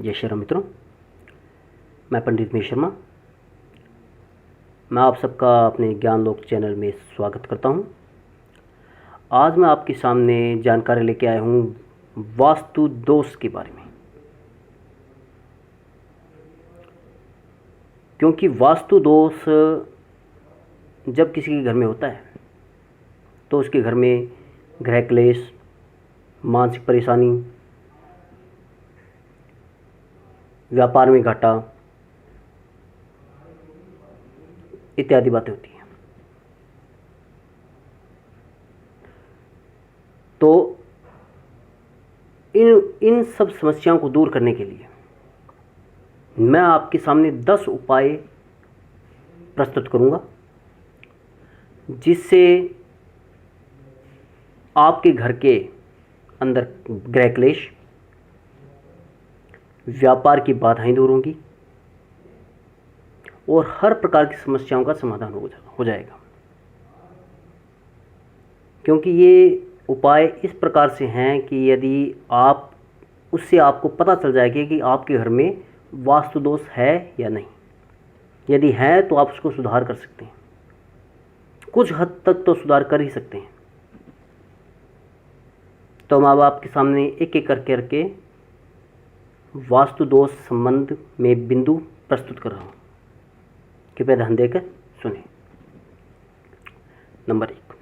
जय श्री राम मित्रों, मैं पंडित महेश शर्मा। मैं आप सबका अपने ज्ञान लोक चैनल में स्वागत करता हूं। आज मैं आपके सामने जानकारी लेके आया हूं वास्तु दोष के बारे में। क्योंकि वास्तु दोष जब किसी के घर में होता है तो उसके घर में गृह क्लेश, मानसिक परेशानी, व्यापार में घाटा इत्यादि बातें होती हैं। तो इन सब समस्याओं को दूर करने के लिए मैं आपके सामने 10 उपाय प्रस्तुत करूंगा, जिससे आपके घर के अंदर गृह क्लेश, व्यापार की बाधाएं दूर होंगी और हर प्रकार की समस्याओं का समाधान हो जाएगा। क्योंकि ये उपाय इस प्रकार से हैं कि यदि आप उससे आपको पता चल जाएगा कि आपके घर में वास्तु दोष है या नहीं। यदि है तो आप उसको सुधार कर सकते हैं, कुछ हद तक तो सुधार कर ही सकते हैं। तो मैं अब आपके सामने एक एक करके वास्तु दोष संबंध में बिंदु प्रस्तुत कर रहा हूं। कृपया ध्यान देकर सुने। नंबर 1,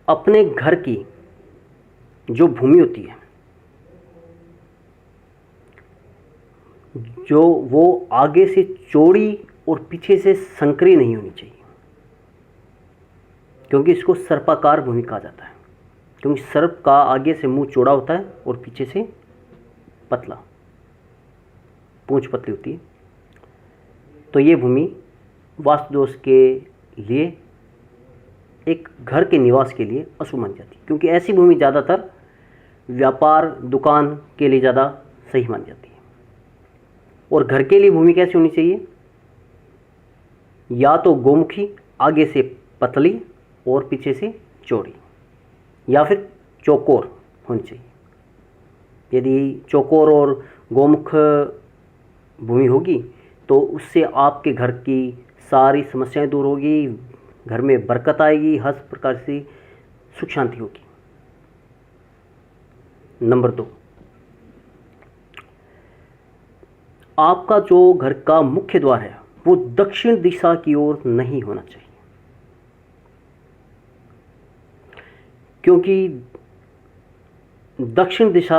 अपने घर की जो भूमि होती है, जो वो आगे से चौड़ी और पीछे से संकरी नहीं होनी चाहिए। क्योंकि इसको सर्पाकार भूमि कहा जाता है। क्योंकि सर्प का आगे से मुंह चौड़ा होता है और पीछे से पतला, पूंछ पतली होती है। तो ये भूमि वास्तु दोष के लिए, एक घर के निवास के लिए अशुभ मानी जाती है। क्योंकि ऐसी भूमि ज़्यादातर व्यापार, दुकान के लिए ज़्यादा सही मानी जाती है। और घर के लिए भूमि कैसी होनी चाहिए? या तो गोमुखी, आगे से पतली और पीछे से चौड़ी, या फिर चौकोर होनी चाहिए। यदि चौकोर और गोमुख भूमि होगी तो उससे आपके घर की सारी समस्याएं दूर होगी, घर में बरकत आएगी, हर प्रकार से सुख शांति होगी। नंबर 2, आपका जो घर का मुख्य द्वार है वो दक्षिण दिशा की ओर नहीं होना चाहिए। क्योंकि दक्षिण दिशा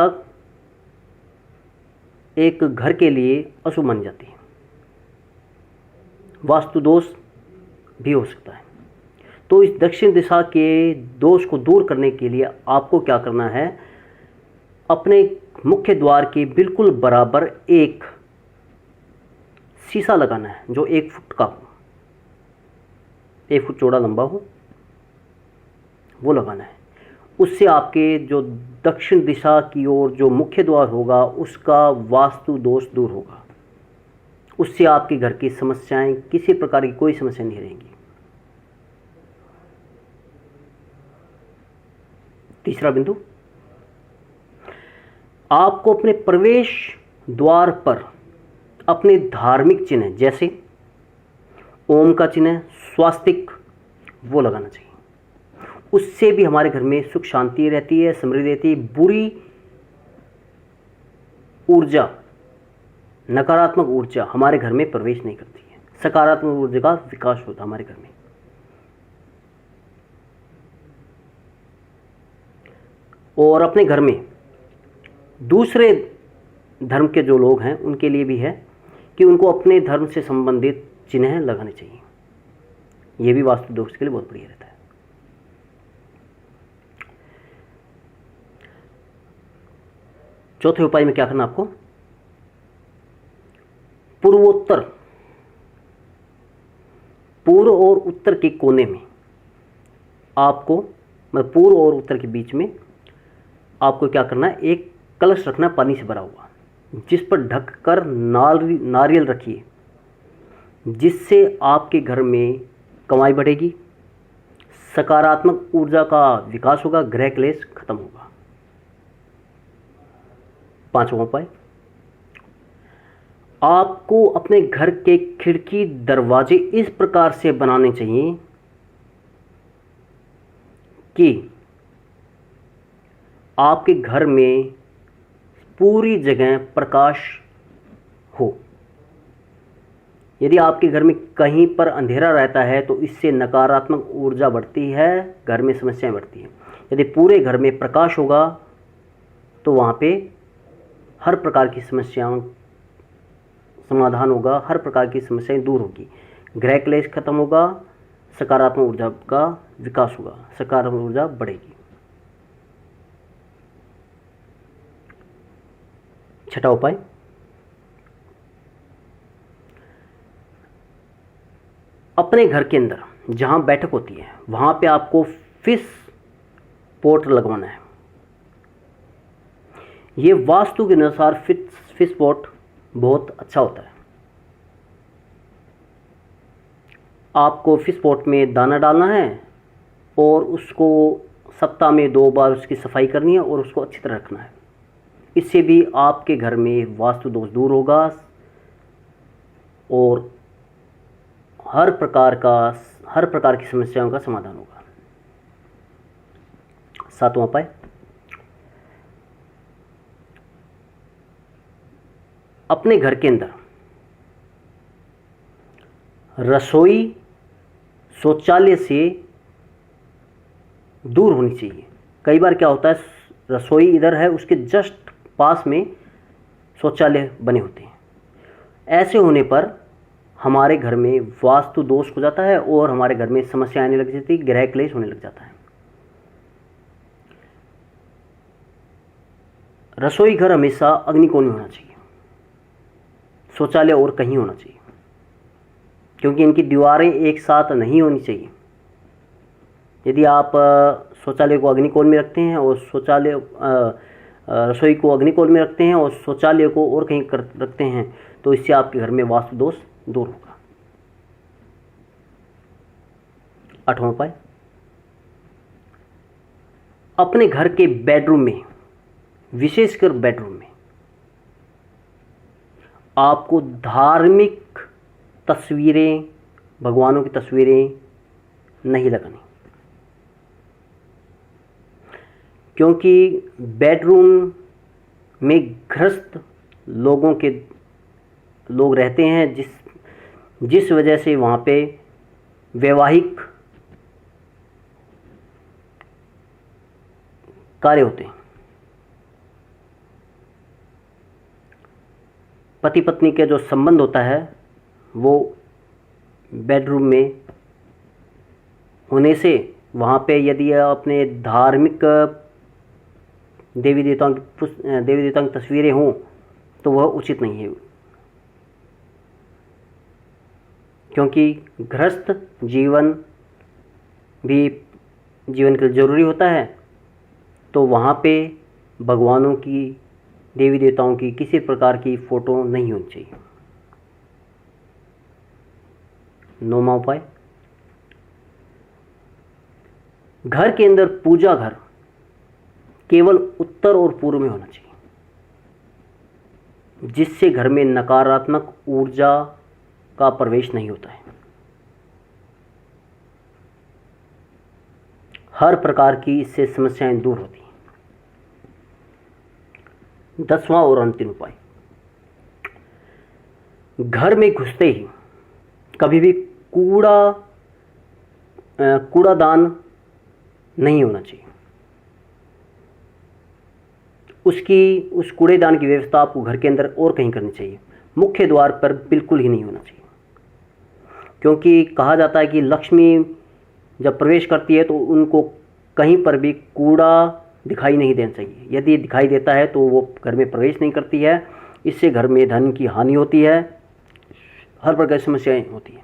एक घर के लिए अशुभ मानी जाती है, वास्तु दोष भी हो सकता है। तो इस दक्षिण दिशा के दोष को दूर करने के लिए आपको क्या करना है? अपने मुख्य द्वार के बिल्कुल बराबर एक शीशा लगाना है, जो 1 फुट का हो, 1 फुट चौड़ा लंबा हो, वो लगाना है। उससे आपके जो दक्षिण दिशा की ओर जो मुख्य द्वार होगा उसका वास्तु दोष दूर होगा। उससे आपके घर की समस्याएं, किसी प्रकार की कोई समस्या नहीं रहेंगी। तीसरा बिंदु, आपको अपने प्रवेश द्वार पर अपने धार्मिक चिन्ह जैसे ओम का चिन्ह, स्वास्तिक, वो लगाना चाहिए। उससे भी हमारे घर में सुख शांति रहती है, समृद्धि रहती है। बुरी ऊर्जा, नकारात्मक ऊर्जा हमारे घर में प्रवेश नहीं करती है। सकारात्मक ऊर्जा का विकास होता है हमारे घर में। और अपने घर में दूसरे धर्म के जो लोग हैं उनके लिए भी है कि उनको अपने धर्म से संबंधित चिन्ह लगाने चाहिए। यह भी वास्तु दोष के लिए बहुत बढ़िया रहता है। चौथे उपाय में क्या करना आपको? पूर्व और उत्तर के कोने में आपको, मतलब पूर्व और उत्तर के बीच में आपको क्या करना है? एक कलश रखना, पानी से भरा हुआ, जिस पर ढककर नारियल रखिए, जिससे आपके घर में कमाई बढ़ेगी, सकारात्मक ऊर्जा का विकास होगा, गृह क्लेश खत्म होगा। 5वां उपाय, आपको अपने घर के खिड़की दरवाजे इस प्रकार से बनाने चाहिए कि आपके घर में पूरी जगह प्रकाश हो। यदि आपके घर में कहीं पर अंधेरा रहता है तो इससे नकारात्मक ऊर्जा बढ़ती है, घर में समस्याएं बढ़ती हैं। यदि पूरे घर में प्रकाश होगा तो वहाँ पे हर प्रकार की समस्याओं समाधान होगा, हर प्रकार की समस्याएं दूर होगी, ग्रह क्लेश खत्म होगा, सकारात्मक ऊर्जा का विकास होगा, सकारात्मक ऊर्जा बढ़ेगी। 6वां उपाय, अपने घर के अंदर जहां बैठक होती है वहां पे आपको फिश पोट लगवाना है। ये वास्तु के अनुसार फिश पोट बहुत अच्छा होता है। आपको फिश पोट में दाना डालना है और उसको सप्ताह में 2 बार उसकी सफाई करनी है और उसको अच्छी तरह रखना है। इससे भी आपके घर में वास्तु दोष दूर होगा और हर प्रकार की समस्याओं का समाधान होगा। 7वां उपाय, अपने घर के अंदर रसोई शौचालय से दूर होनी चाहिए। कई बार क्या होता है, रसोई इधर है, उसके जस्ट पास में शौचालय बने होते हैं। ऐसे होने पर हमारे घर में वास्तु दोष हो जाता है और हमारे घर में समस्या आने लग जाती है, ग्रह क्लेश होने लग जाता है। रसोई घर हमेशा अग्निकोण में होना चाहिए, शौचालय और कहीं होना चाहिए, क्योंकि इनकी दीवारें एक साथ नहीं होनी चाहिए। यदि आप शौचालय को अग्निकोण में रखते हैं और रसोई को अग्निकोण में रखते हैं और शौचालय को और कहीं रखते हैं तो इससे आपके घर में वास्तु दोष दूर होगा। 8वां उपाय, अपने घर के बेडरूम में, विशेषकर बेडरूम में आपको धार्मिक तस्वीरें, भगवानों की तस्वीरें नहीं लगानी, क्योंकि बेडरूम में गृहस्थ लोग रहते हैं, जिस वजह से वहाँ पे वैवाहिक कार्य होते हैं। पति पत्नी के जो संबंध होता है वो बेडरूम में होने से वहाँ पे यदि अपने धार्मिक देवी देवताओं की तस्वीरें हों तो वह उचित नहीं है, क्योंकि गृहस्थ जीवन भी जीवन के लिए जरूरी होता है। तो वहाँ पे भगवानों की, देवी देवताओं की किसी प्रकार की फोटो नहीं होनी चाहिए। 9वां उपाय, घर के अंदर पूजा घर केवल उत्तर और पूर्व में होना चाहिए, जिससे घर में नकारात्मक ऊर्जा का प्रवेश नहीं होता है। हर प्रकार की इससे समस्याएं दूर होती हैं। 10वां और अंतिम उपाय, घर में घुसते ही कभी भी कूड़ादान नहीं होना चाहिए। उस कूड़ेदान की व्यवस्था आपको घर के अंदर और कहीं करनी चाहिए, मुख्य द्वार पर बिल्कुल ही नहीं होना चाहिए, क्योंकि कहा जाता है कि लक्ष्मी जब प्रवेश करती है तो उनको कहीं पर भी कूड़ा दिखाई नहीं देना चाहिए। यदि दिखाई देता है तो वो घर में प्रवेश नहीं करती है, इससे घर में धन की हानि होती है, हर प्रकार की समस्याएं होती हैं।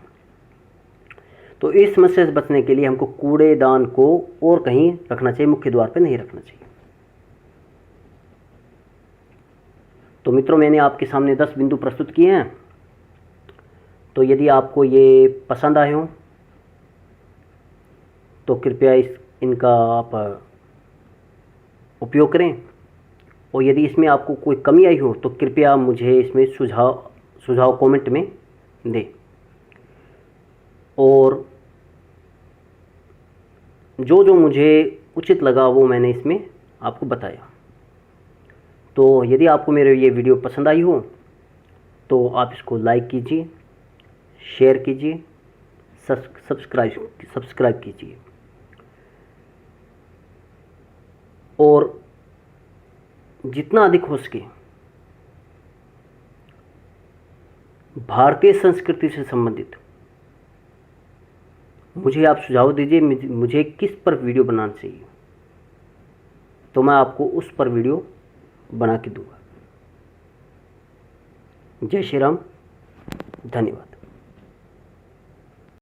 तो इस समस्या से बचने के लिए हमको कूड़ेदान को और कहीं रखना चाहिए, मुख्य द्वार पर नहीं रखना चाहिए। तो मित्रों, मैंने आपके सामने 10 बिंदु प्रस्तुत किए हैं। तो यदि आपको ये पसंद आए हों तो कृपया इनका आप उपयोग करें और यदि इसमें आपको कोई कमी आई हो तो कृपया मुझे इसमें सुझाव कमेंट में दें। और जो जो मुझे उचित लगा वो मैंने इसमें आपको बताया। तो यदि आपको मेरे ये वीडियो पसंद आई हो तो आप इसको लाइक कीजिए, शेयर कीजिए, सब्सक्राइब कीजिए। और जितना अधिक हो सके भारतीय संस्कृति से संबंधित मुझे आप सुझाव दीजिए, मुझे किस पर वीडियो बनाना चाहिए, तो मैं आपको उस पर वीडियो बना के दूंगा। जय श्री राम, धन्यवाद।